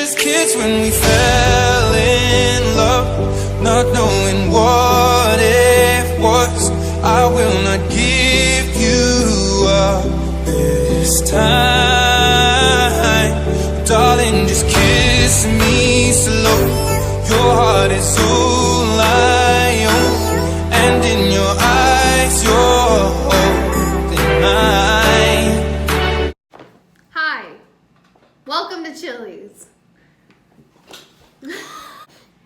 just kids when we fell in love, not knowing what it was. I will not give you up this time, darling, just kiss me slow. Your heart is all I own, and in your eyes you're holding mine. Hi, welcome to Chili's.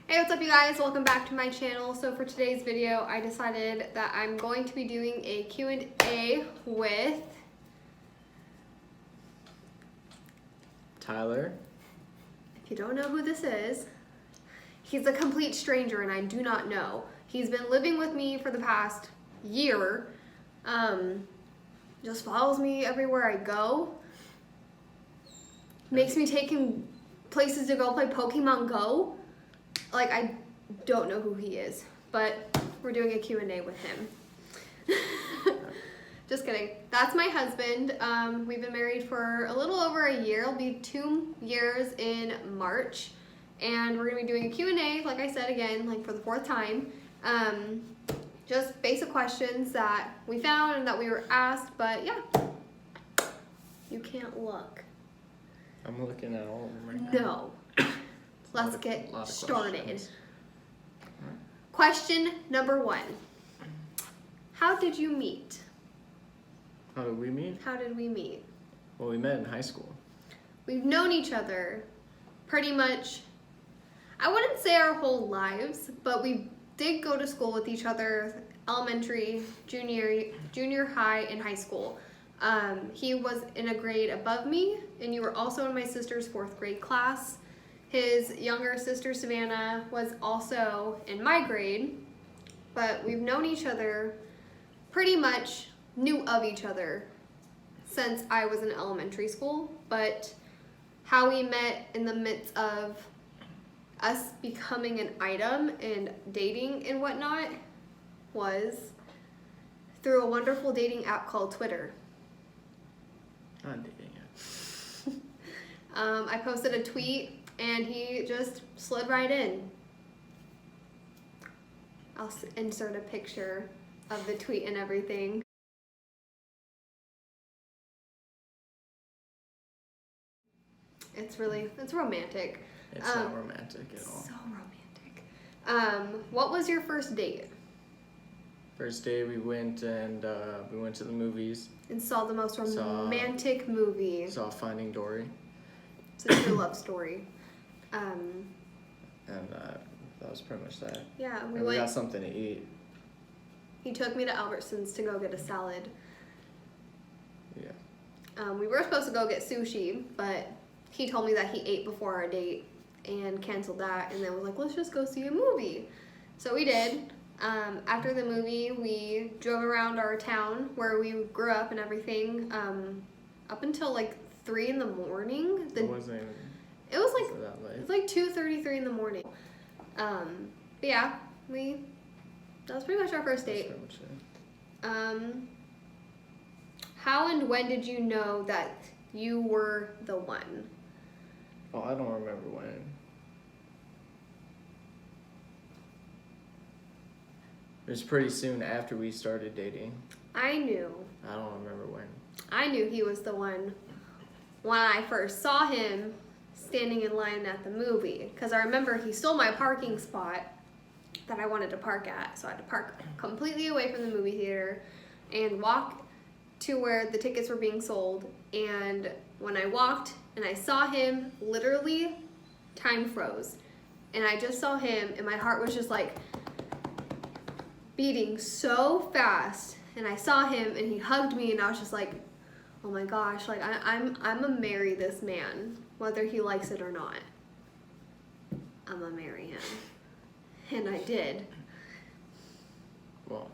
Hey, what's up you guys? Welcome back to my channel. So for today's video, I decided that I'm going to be doing a Q&A with Tyler. If you don't know who this is, he's a complete stranger and I do not know. He's been living with me for the past year. Just follows me everywhere I go. Makes me take him places to go play Pokemon Go. Like, I don't know who he is, but we're doing a Q&A with him. Just kidding. That's my husband. We've been married for a little over a year. It'll be 2 years in March. And we're gonna be doing a Q&A, like I said again, like for the 4th time. Just basic questions that we found and that we were asked, but yeah. You can't look. I'm looking at all of them right now. No. Let's get started. Questions. Question number 1. How did you meet? How did we meet? How did we meet? Well, we met in high school. We've known each other pretty much, I wouldn't say our whole lives, but we did go to school with each other, elementary, junior high, and high school. He was in a grade above me, and you were also in my sister's 4th grade class. His younger sister, Savannah, was also in my grade, but we've known each other, pretty much knew of each other since I was in elementary school, but how we met in the midst of us becoming an item and dating and whatnot was through a wonderful dating app called Twitter. Not dating it. I posted a tweet and he just slid right in. I'll insert a picture of the tweet and everything. It's romantic. It's not romantic at all. So romantic. What was your first date? First day we went to the movies. And saw the most romantic movie. Saw Finding Dory. It's a true love story. And that was pretty much that. Yeah, we got something to eat. He took me to Albertsons to go get a salad. Yeah. We were supposed to go get sushi, but he told me that he ate before our date and canceled that, and then was like, let's just go see a movie. So we did. After the movie, we drove around our town where we grew up and everything, up until like 3 in the morning. It wasn't even. It was that late. it was like 2:33 in the morning. But yeah, that was pretty much our first date. That's pretty much it. How and when did you know that you were the one? Oh, I don't remember when. It was pretty soon after we started dating. I knew. I don't remember when. I knew he was the one when I first saw him standing in line at the movie. Because I remember he stole my parking spot that I wanted to park at. So I had to park completely away from the movie theater and walk to where the tickets were being sold. And when I walked and I saw him, literally time froze. And I just saw him and my heart was just like beating so fast. And I saw him and he hugged me and I was just like, oh my gosh, like I'm gonna marry this man, whether he likes it or not. I'm gonna marry him. And I did. Well,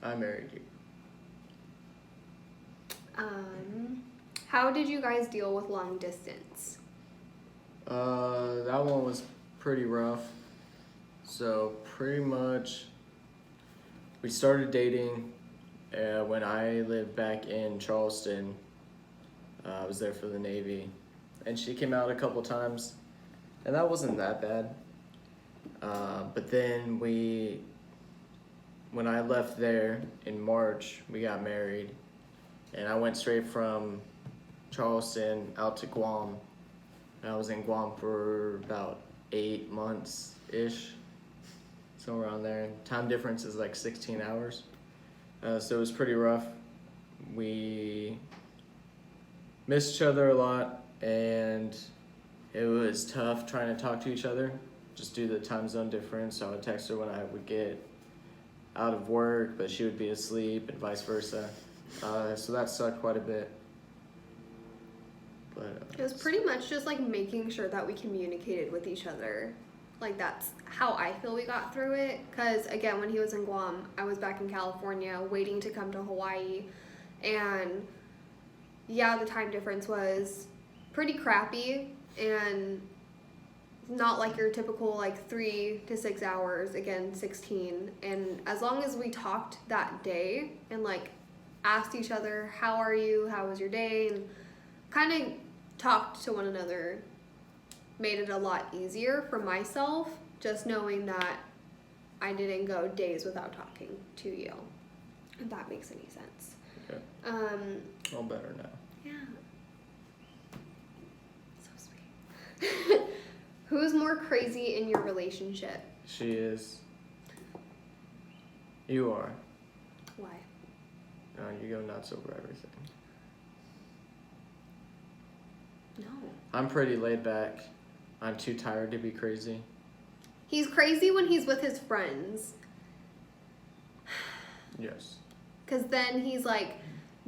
I married you. How did you guys deal with long distance? That one was pretty rough. So pretty much we started dating when I lived back in Charleston. I was there for the Navy. and she came out a couple times, and that wasn't that bad. But then when I left there in March, we got married, and I went straight from Charleston out to Guam. And I was in Guam for about 8 months-ish, somewhere around there. And time difference is like 16 hours. So it was pretty rough. We missed each other a lot, and it was tough trying to talk to each other, just due to the time zone difference. So I would text her when I would get out of work, but she would be asleep, and vice versa. So that sucked quite a bit. But it was pretty much just like making sure that we communicated with each other. Like, that's how I feel we got through it. Because again, when he was in Guam, I was back in California waiting to come to Hawaii. And yeah, the time difference was pretty crappy, and not like your typical like 3 to 6 hours, again 16. And as long as we talked that day and like asked each other, how are you, how was your day, and kind of talked to one another, made it a lot easier for myself, just knowing that I didn't go days without talking to you, if that makes any sense. okay. All better now. Yeah. So sweet. Who's more crazy in your relationship? She is. You are. Why? You go nuts over everything. No. I'm pretty laid back. I'm too tired to be crazy. He's crazy when he's with his friends. Yes. Because then he's like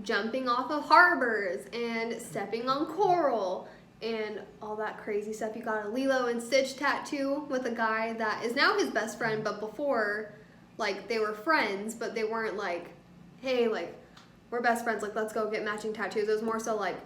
jumping off of harbors and stepping on coral and all that crazy stuff. You got a Lilo and Stitch tattoo with a guy that is now his best friend, but before, like, they were friends, but they weren't like, hey, like, we're best friends, like, let's go get matching tattoos. It was more so like,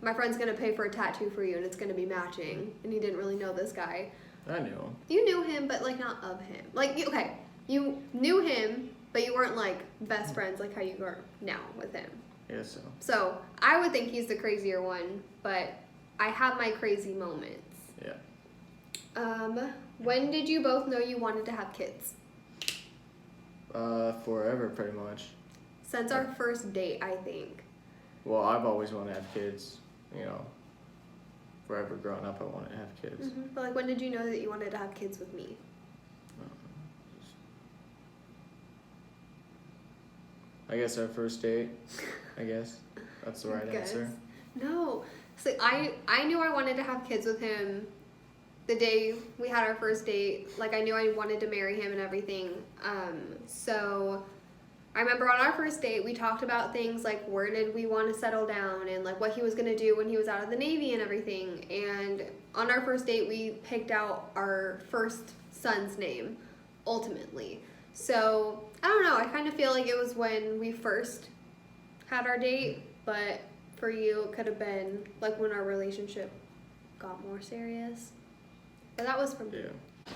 my friend's gonna pay for a tattoo for you and it's gonna be matching. And he didn't really know this guy. I knew him. You knew him, but like not of him. Like, okay, you knew him, but you weren't like best friends like how you are now with him. Yeah, so. So I would think he's the crazier one, but I have my crazy moments. Yeah. When did you both know you wanted to have kids? Forever, pretty much. Since our first date, I think. Well, I've always wanted to have kids. You know, forever growing up, I wanted to have kids. Mm-hmm. But like, when did you know that you wanted to have kids with me? I guess our first date. I guess that's the right answer. No. So I knew I wanted to have kids with him the day we had our first date. Like, I knew I wanted to marry him and everything. So I remember on our first date, we talked about things like where did we want to settle down and like what he was going to do when he was out of the Navy and everything. And on our first date, we picked out our first son's name, ultimately. So I don't know, I kind of feel like it was when we first had our date, but for you, it could have been like when our relationship got more serious. But that was from me. Yeah.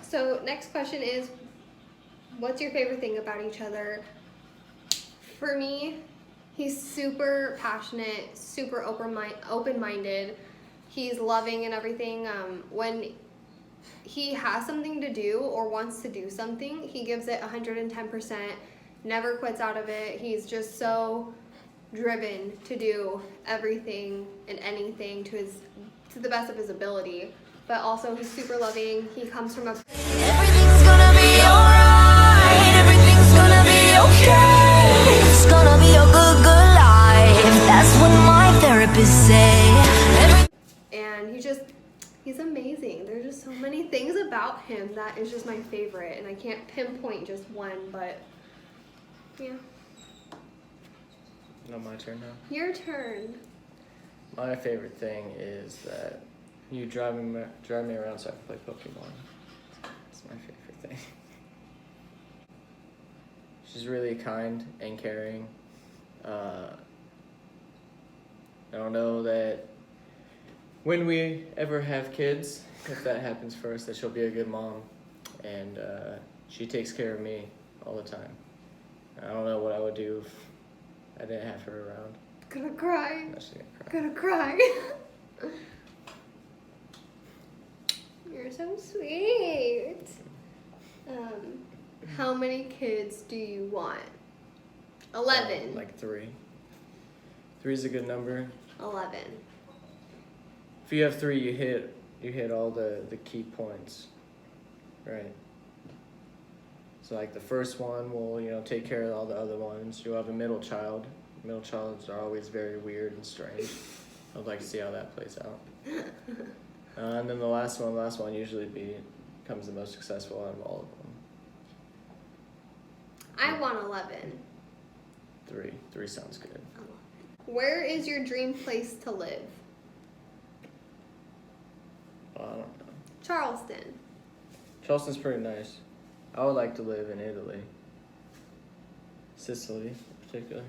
So next question is, what's your favorite thing about each other? For me, he's super passionate, super open-minded. He's loving and everything. When he has something to do or wants to do something, he gives it 110%, never quits out of it. He's just so driven to do everything and anything to the best of his ability. But also, he's super loving. He comes from a... Everything's gonna be alright. Everything's gonna be okay. It's gonna be a good, good life. That's what my therapists say. And he's amazing. There's just so many things about him that is just my favorite. And I can't pinpoint just one, but yeah. No, my turn now. Your turn. My favorite thing is that you drive me around so I can play Pokemon. That's my favorite thing. She's really kind and caring. I don't know that when we ever have kids, if that happens first, that she'll be a good mom. And she takes care of me all the time. I don't know what I would do if I didn't have her around. Gonna cry. I'm actually gonna cry. Gonna cry. sweet. How many kids do you want? 11. Like 3. 3 is a good number. 11. If you have 3, you hit all the key points, right? So like the first one will, take care of all the other ones. You'll have a middle child. Middle childs are always very weird and strange. I'd like to see how that plays out. And then the last one usually becomes the most successful out of all of them. I want 11. 3 sounds good. Where is your dream place to live? Well, I don't know. Charleston. Charleston's pretty nice. I would like to live in Italy. Sicily, in particular.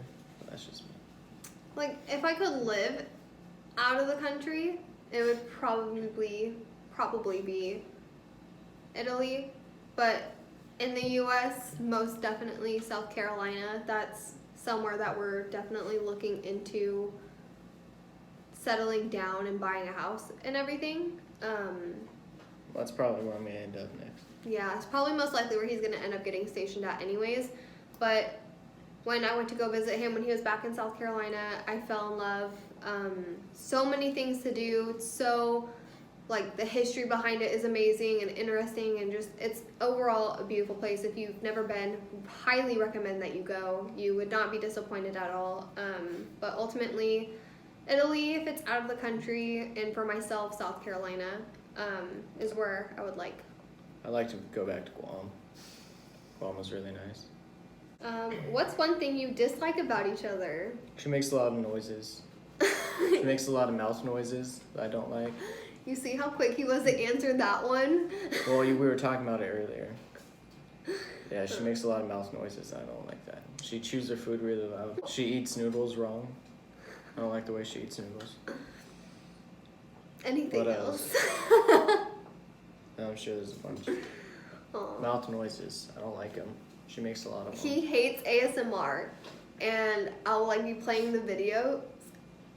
That's just me. Like, if I could live out of the country, it would probably be Italy. But in the U.S., most definitely South Carolina. That's somewhere that we're definitely looking into settling down and buying a house and everything. That's probably where I'm going to end up next. Yeah, it's probably most likely where he's going to end up getting stationed at anyways. But when I went to go visit him when he was back in South Carolina, I fell in love. So many things to do. It's so, like, the history behind it is amazing and interesting, and just, it's overall a beautiful place. If you've never been, highly recommend that you go. You would not be disappointed at all. But ultimately, Italy, if it's out of the country, and for myself, South Carolina, is where I would like. I'd like to go back to Guam. Guam was really nice. What's one thing you dislike about each other? She makes a lot of noises. She makes a lot of mouth noises that I don't like. You see how quick he was to answer that one? Well, we were talking about it earlier. Yeah, she makes a lot of mouth noises. I don't like that. She chews her food really loud. She eats noodles wrong. I don't like the way she eats noodles. Anything What else? I'm sure there's a bunch. Aw. Mouth noises. I don't like them. She makes a lot of them. He hates ASMR, and I'll like be playing the video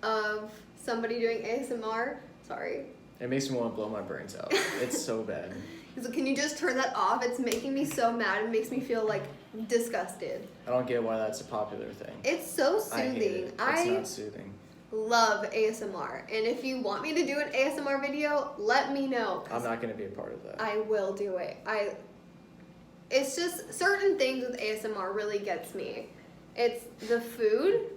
of somebody doing ASMR. Sorry. It makes me want to blow my brains out. It's so bad. He's like, can you just turn that off? It's making me so mad. It makes me feel like disgusted. I don't get why that's a popular thing. It's so I hate soothing. it. It's not soothing. Love ASMR, and if you want me to do an ASMR video, let me know. I'm not going to be a part of that. I will do it. It's just certain things with ASMR really gets me. It's the food,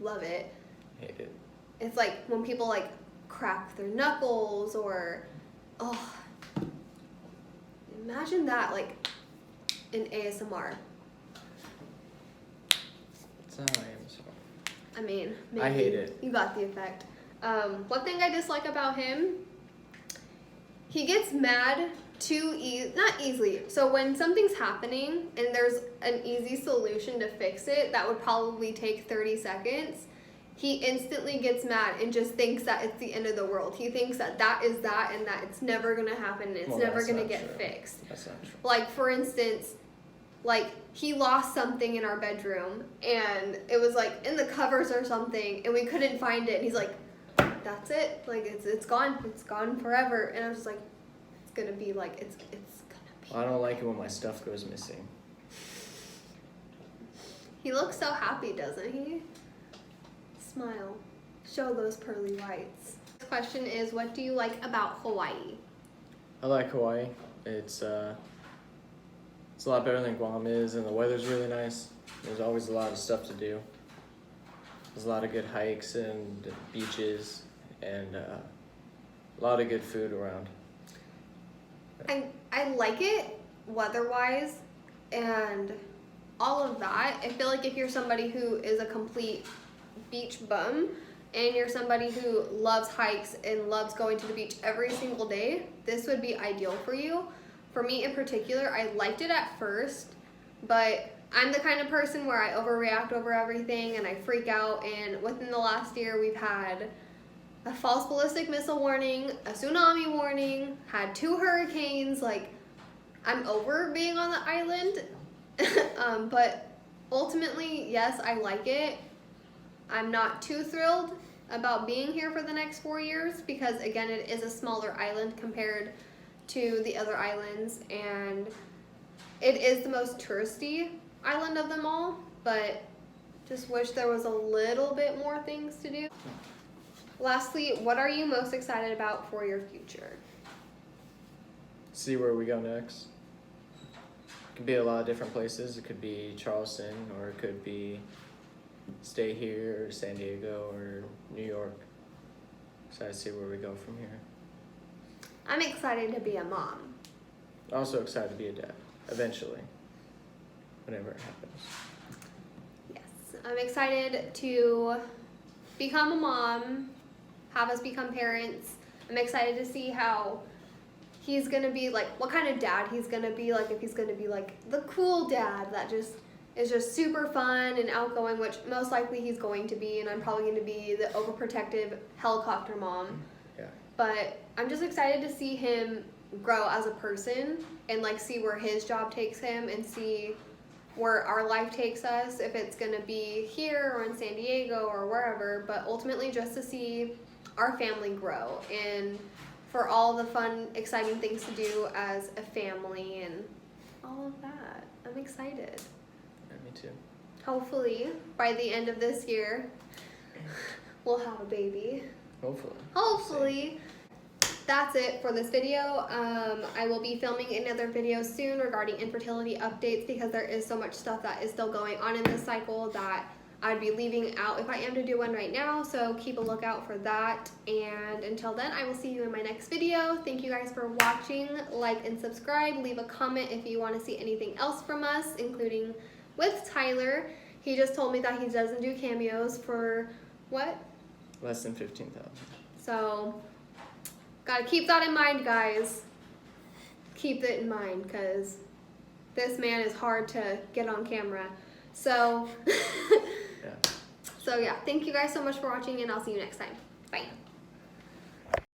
love it. Hate it. It's like when people like crack their knuckles or, imagine that like in ASMR. That's not how I am. So. I mean, maybe I hate it. You got the effect. One thing I dislike about him, he gets mad not easily. So when something's happening and there's an easy solution to fix it that would probably take 30 seconds, he instantly gets mad and just thinks that it's the end of the world. He thinks that is that and that it's never gonna happen and it's never gonna get fixed. That's not true. Like, for instance, like, he lost something in our bedroom and it was like in the covers or something and we couldn't find it, and he's like, that's it, like it's gone forever. And I was just like, it's gonna be like it's gonna be. I don't like it when my stuff goes missing. He looks so happy, doesn't he? Smile. Show those pearly whites. This question is, what do you like about Hawaii? I like Hawaii. It's a lot better than Guam is, and the weather's really nice. There's always a lot of stuff to do. There's a lot of good hikes and beaches, and a lot of good food around. I like it weather-wise and all of that. I feel like if you're somebody who is a complete beach bum and you're somebody who loves hikes and loves going to the beach every single day, this would be ideal for you. For me in particular, I liked it at first, but I'm the kind of person where I overreact over everything and I freak out, and within the last year we've had a false ballistic missile warning, a tsunami warning, had 2 hurricanes. Like, I'm over being on the island. But ultimately, yes, I like it. I'm not too thrilled about being here for the next 4 years because, again, it is a smaller island compared to the other islands, and it is the most touristy island of them all, but just wish there was a little bit more things to do. Lastly, what are you most excited about for your future? See where we go next. It could be a lot of different places. It could be Charleston, or it could be stay here, or San Diego, or New York. So I see where we go from here. I'm excited to be a mom. Also excited to be a dad, eventually, whenever it happens. Yes, I'm excited to become a mom, have us become parents. I'm excited to see how he's gonna be, like, what kind of dad he's gonna be, like, if he's gonna be like the cool dad that just is just super fun and outgoing, which most likely he's going to be, and I'm probably going to be the overprotective helicopter mom. Yeah. But I'm just excited to see him grow as a person and, like, see where his job takes him and see where our life takes us, if it's going to be here or in San Diego or wherever, but ultimately just to see our family grow and for all the fun, exciting things to do as a family and all of that. I'm excited. Yeah, me too. Hopefully, by the end of this year, we'll have a baby. Hopefully. That's it for this video. I will be filming another video soon regarding infertility updates because there is so much stuff that is still going on in this cycle that I'd be leaving out if I am to do one right now, so keep a lookout for that. And until then, I will see you in my next video. Thank you guys for watching. Like and subscribe. Leave a comment if you want to see anything else from us, including with Tyler. He just told me that he doesn't do cameos for what? Less than 15,000. So, gotta keep that in mind, guys. Keep it in mind, because this man is hard to get on camera. So, Yeah. so yeah, thank you guys so much for watching, and I'll see you next time. Bye.